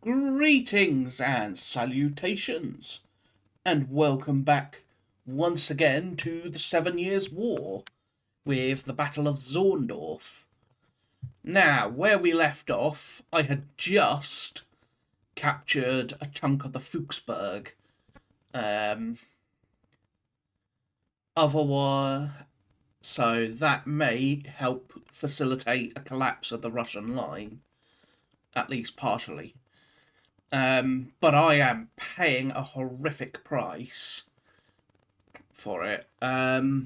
Greetings and salutations, and welcome back once again to the 7 Years' War with the Battle of Zorndorf. Now, where we left off, I had just captured a chunk of the Fuchsberg. Otherwise, so that may help facilitate a collapse of the Russian line, at least partially. But I am paying a horrific price for it. Let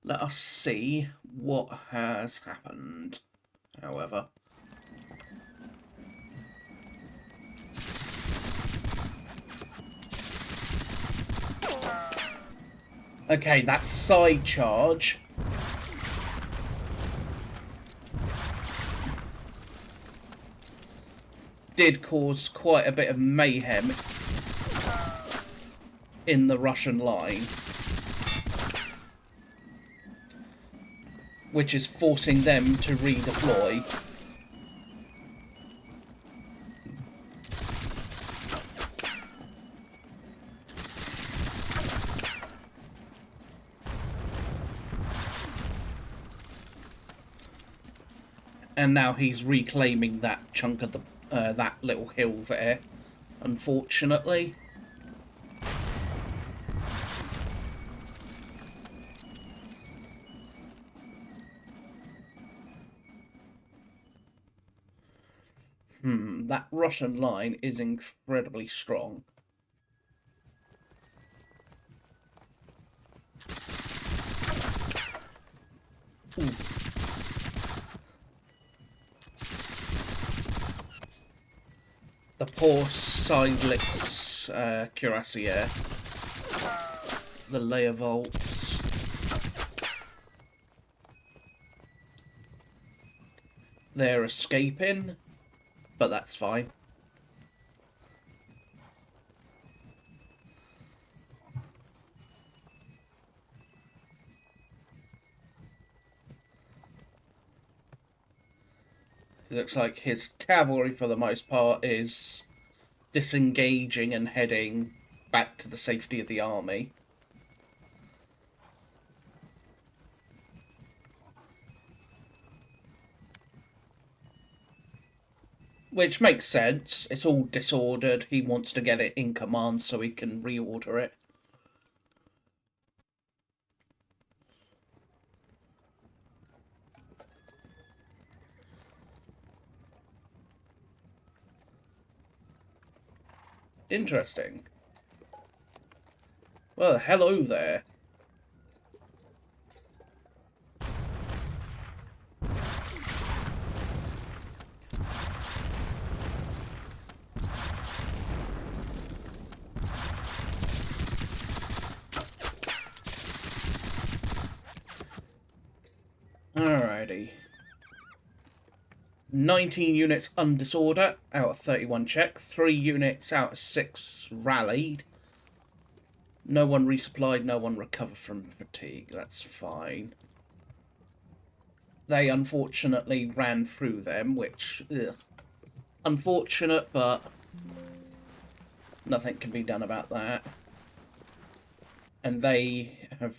us see what has happened, however. Okay, that side charge did cause quite a bit of mayhem in the Russian line, which is forcing them to redeploy. And now he's reclaiming that chunk of the that little hill there, unfortunately. That Russian line is incredibly strong. Ooh. The poor Seidlitz cuirassier. The layer bolts. They're escaping, but that's fine. It looks like his cavalry, for the most part, is disengaging and heading back to the safety of the army. Which makes sense. It's all disordered. He wants to get it in command so he can reorder it. Interesting. Well, hello there. Alrighty. 19 units undisorder out of 31 check. 3 units out of 6 rallied. No one resupplied, no one recovered from fatigue. That's fine. They unfortunately ran through them, which, ugh. Unfortunate, but nothing can be done about that. And they have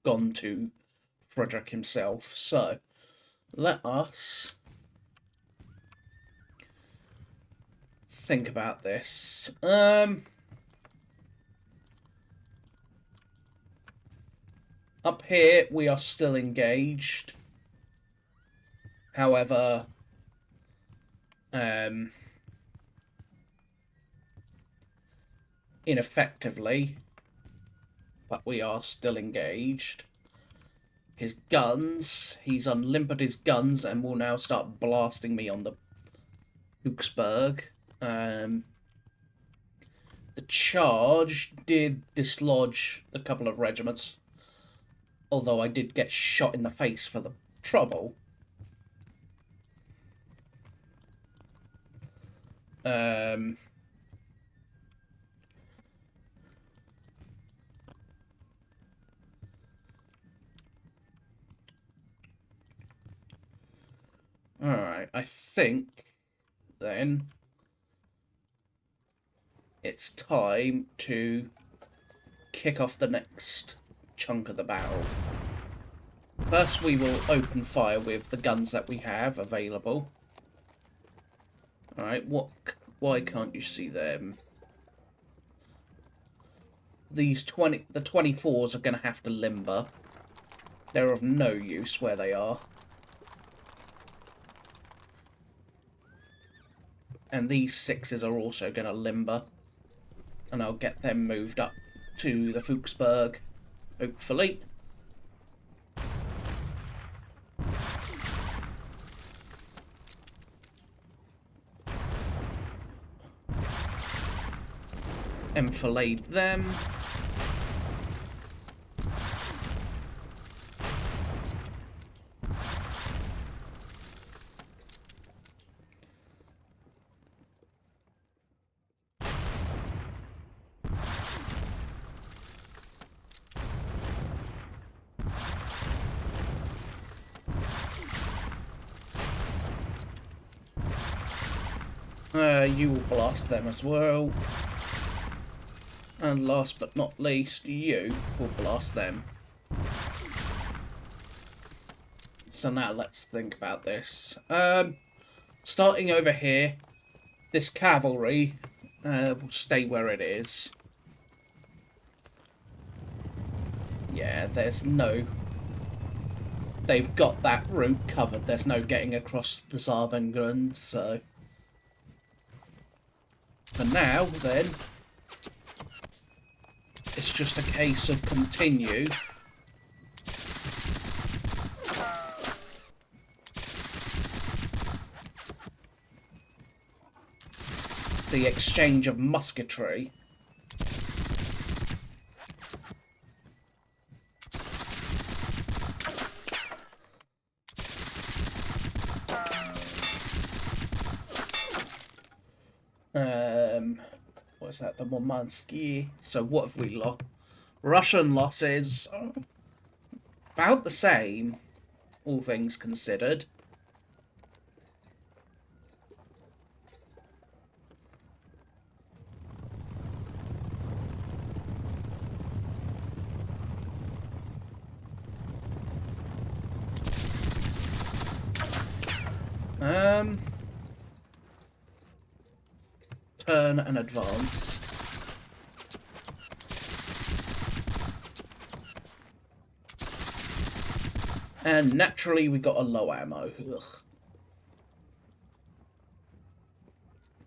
gone to Frederick himself. So, let us think about this. Up here, we are still engaged. However, ineffectively, but we are still engaged. His guns, he's unlimbered his guns and will now start blasting me on the Fuchsberg. The charge did dislodge a couple of regiments, although I did get shot in the face for the trouble. Alright, I think then it's time to kick off the next chunk of the battle. First, we will open fire with the guns that we have available. Alright, why can't you see them? The 24s are going to have to limber. They're of no use where they are. And these 6s are also going to limber. And I'll get them moved up to the Fuchsberg, hopefully. Enfilade them. You will blast them as well. And last but not least, you will blast them. So now let's think about this. Starting over here, this cavalry will stay where it is. Yeah, there's no... They've got that route covered. There's no getting across the Zarvengrund, so... For now, then, it's just a case of continue. The exchange of musketry. What's that? The Murmansky. So what have we lost? Russian losses about the same, all things considered. Turn and advance. And naturally we got a low ammo. Ugh.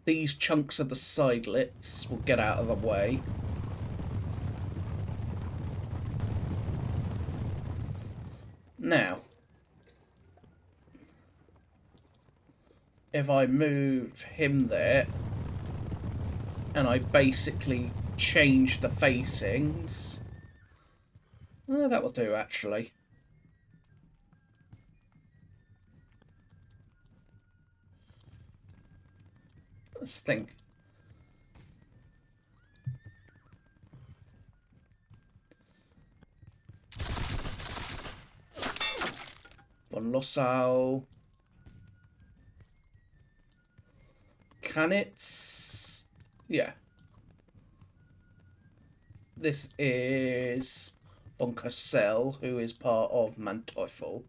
These chunks of the sidelets will get out of the way. Now, if I move him there, and I basically change the facings, that will do actually. Let's think. Von Lossow. Kanitz. Yeah. This is Von Cassel, who is part of Manteuffel.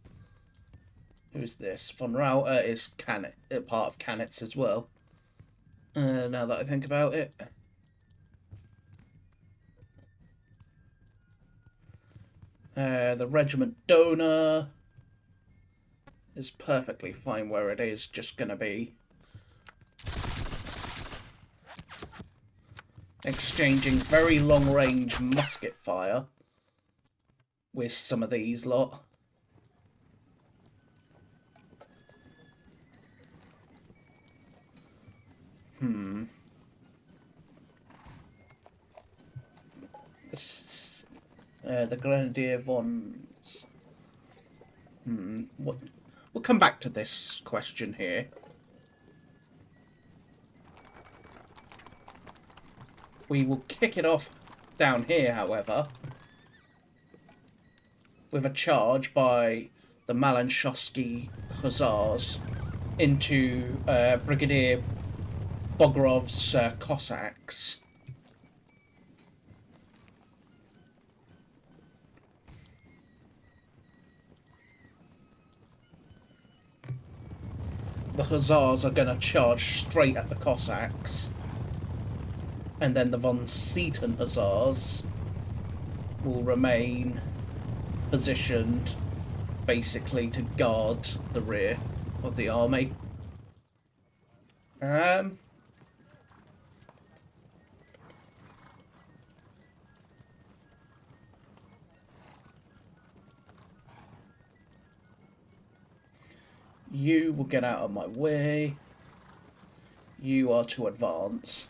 Who is this? Von Rauter is part of Kanitz as well. Now that I think about it. The Regiment Donor is perfectly fine where it is, just going to be exchanging very long-range musket fire with some of these lot. The Grenadier von... What? We'll come back to this question here. We will kick it off down here, however, with a charge by the Malanchowski Hussars into Brigadier Bogorov's Cossacks. The Hussars are going to charge straight at the Cossacks. And then the von Seaton Hussars will remain positioned basically to guard the rear of the army. You will get out of my way. You are to advance.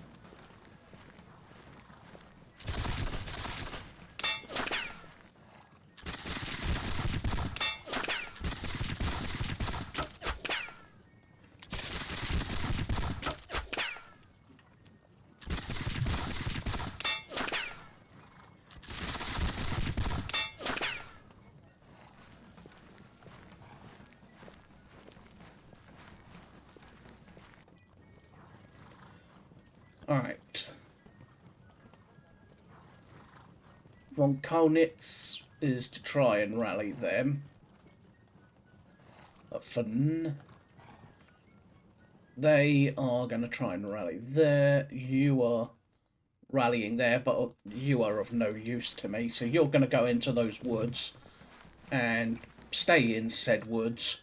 Alright. Von Kaunitz is to try and rally them. But they are going to try and rally there. You are rallying there, but you are of no use to me. So you're going to go into those woods and stay in said woods.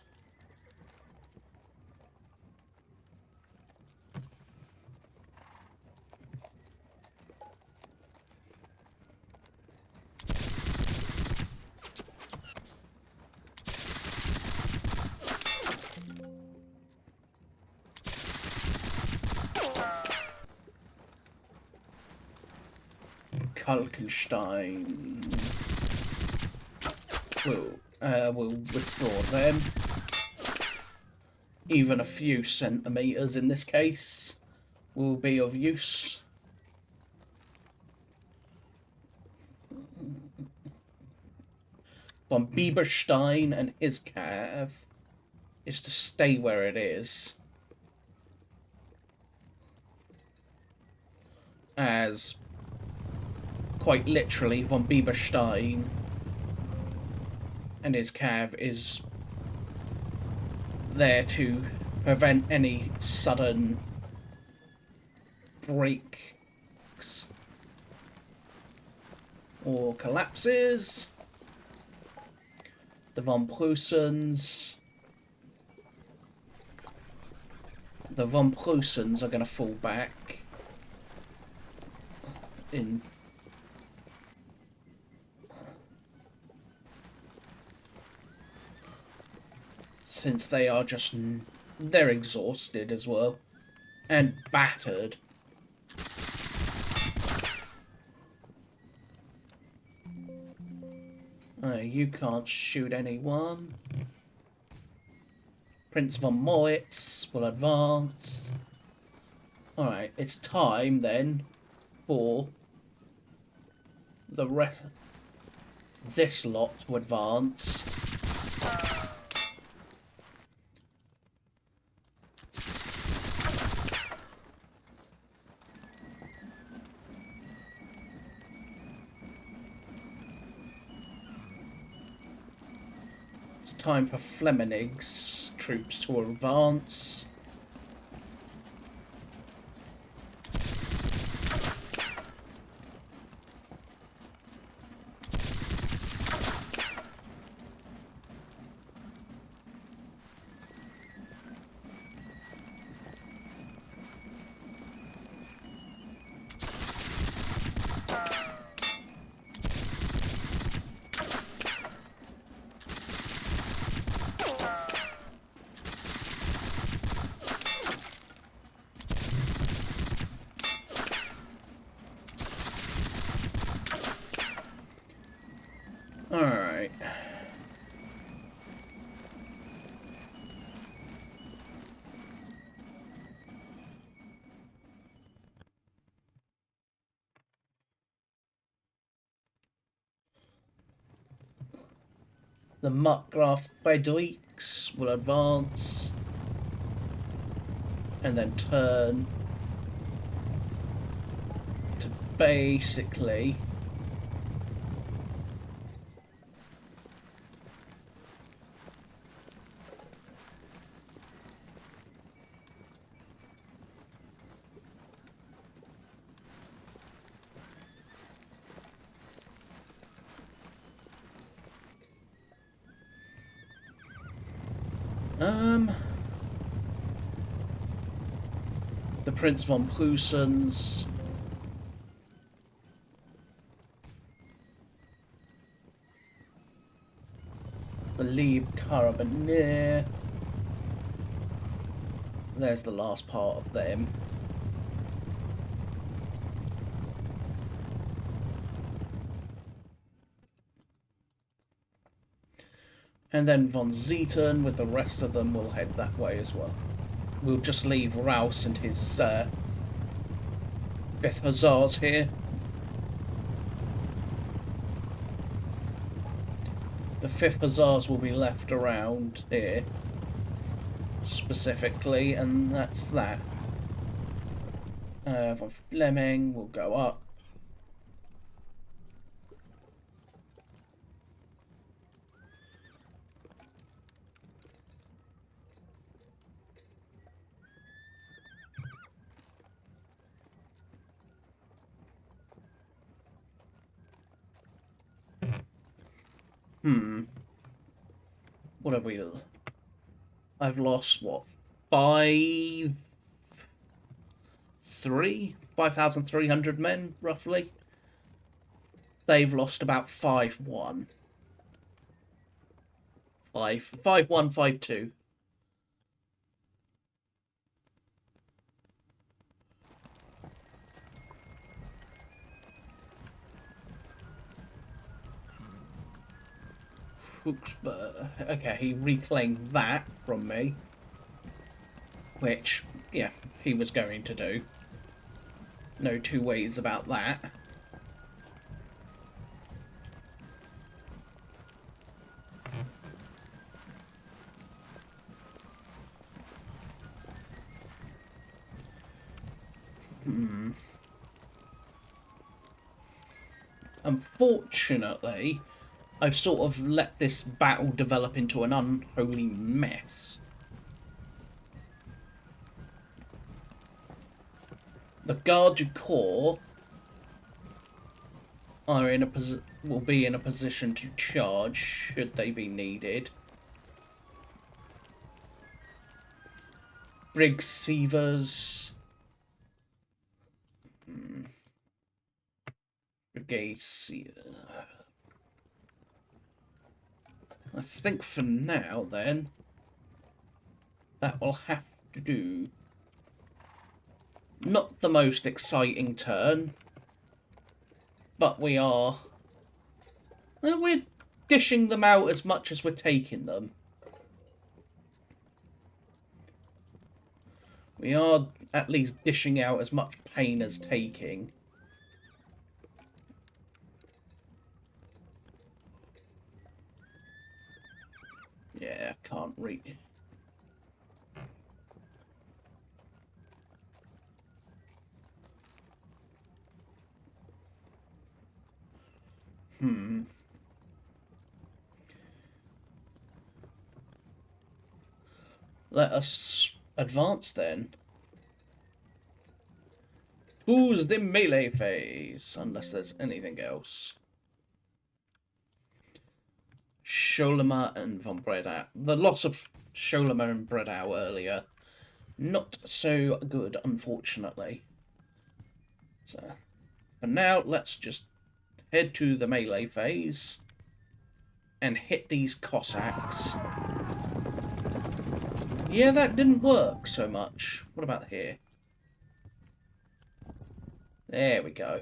Kalkenstein will withdraw them. Even a few centimetres in this case will be of use. Von Bieberstein and his cav is to stay where it is, as quite literally von Bieberstein and his cav is there to prevent any sudden breaks or collapses. The von Prussians are going to fall back in since they are they're exhausted as well and battered. You can't shoot anyone. Prince von Moritz will advance. Alright, it's time then for the rest this lot to advance. Time for Fleming's troops to advance. Alright. The Markgraf Fredericks will advance and then turn basically the Prince von Prussians, the Lieb Carabinier. There's the last part of them. And then von Zieten with the rest of them will head that way as well. We'll just leave Rouse and his 5th Hussars here. The 5th Hussars will be left around here, specifically, and that's that. Von Fleming will go up. What have we... I've lost, what, 5,300 men, roughly. They've lost about 5-1. 5-1, 5-2. Okay, he reclaimed that from me. Which, yeah, he was going to do. No two ways about that. Unfortunately, I've sort of let this battle develop into an unholy mess. The Garde du Corps are will be in a position to charge should they be needed. Briggs Sievers, Brigade Sievers. I think for now, then, that will have to do. Not the most exciting turn, but we're dishing them out as much as we're taking them. We are at least dishing out as much pain as taking. Yeah, can't read. Let us advance then. Who's the melee phase? Unless there's anything else. Scholema and von Bredau. The loss of Scholema and Bredau earlier, not so good, unfortunately. So, for now, let's just head to the melee phase and hit these Cossacks. Yeah, that didn't work so much. What about here? There we go.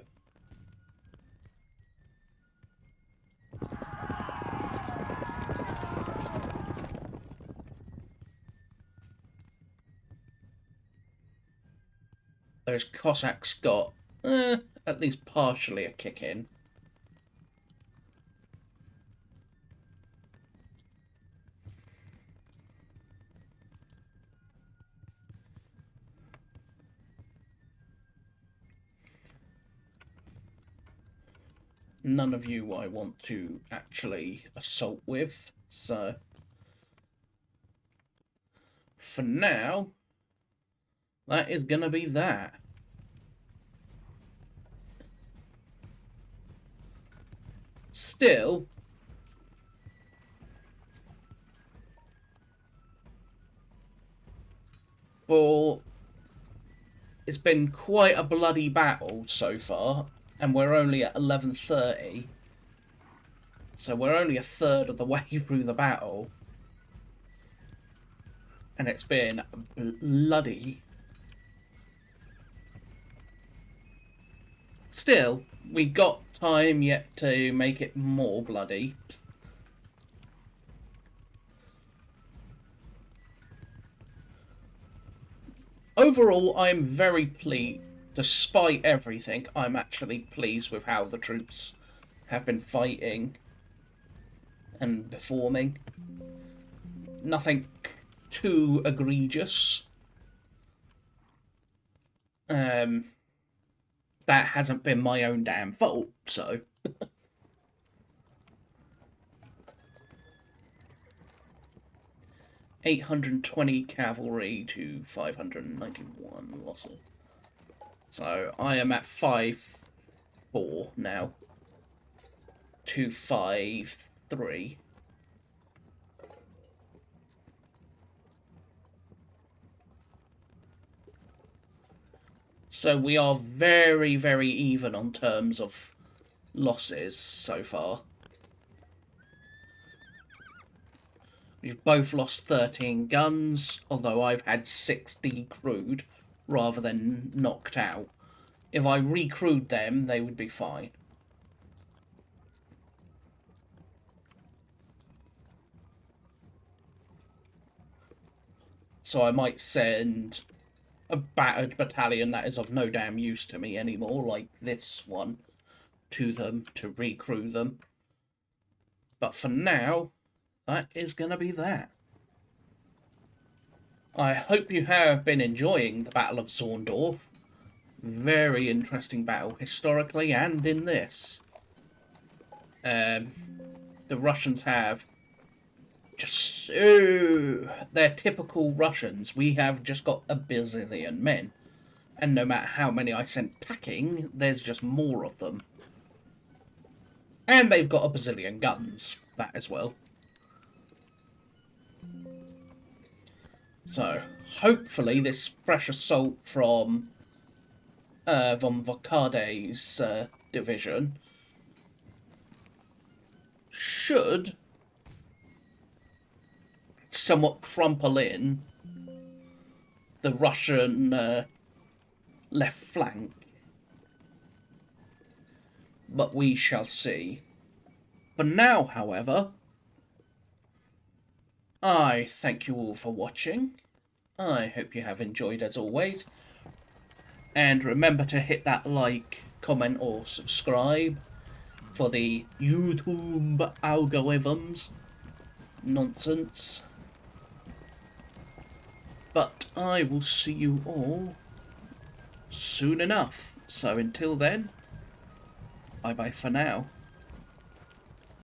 Those Cossacks got, at least partially a kick in. none of you I want to actually assault with, so for now, that is going to be that. Still, it's been quite a bloody battle so far, and we're only at 11:30, so we're only a third of the way through the battle, and it's been bloody. Still, we got time yet to make it more bloody. Overall, I'm very pleased. Despite everything, I'm actually pleased with how the troops have been fighting and performing. Nothing too egregious. That hasn't been my own damn fault, so... 820 cavalry to 591 losses. So I am at 5-4 now. 253. So we are very, very even on terms of losses so far. We've both lost 13 guns, although I've had 6 decrewed rather than knocked out. If I recrewed them, they would be fine. So I might send a battered battalion that is of no damn use to me anymore, like this one, to them to recrew them. But for now, that is going to be that. I hope you have been enjoying the Battle of Zorndorf. Very interesting battle, historically and in this. The Russians have just so... They're typical Russians. We have just got a bazillion men. And no matter how many I sent packing, there's just more of them. And they've got a bazillion guns, that as well. So, hopefully this fresh assault from von Vokade's division should somewhat crumple in the Russian left flank. But we shall see. For now, however, I thank you all for watching. I hope you have enjoyed as always. And remember to hit that like, comment or subscribe for the YouTube algorithms nonsense. But I will see you all soon enough. So until then, bye bye for now.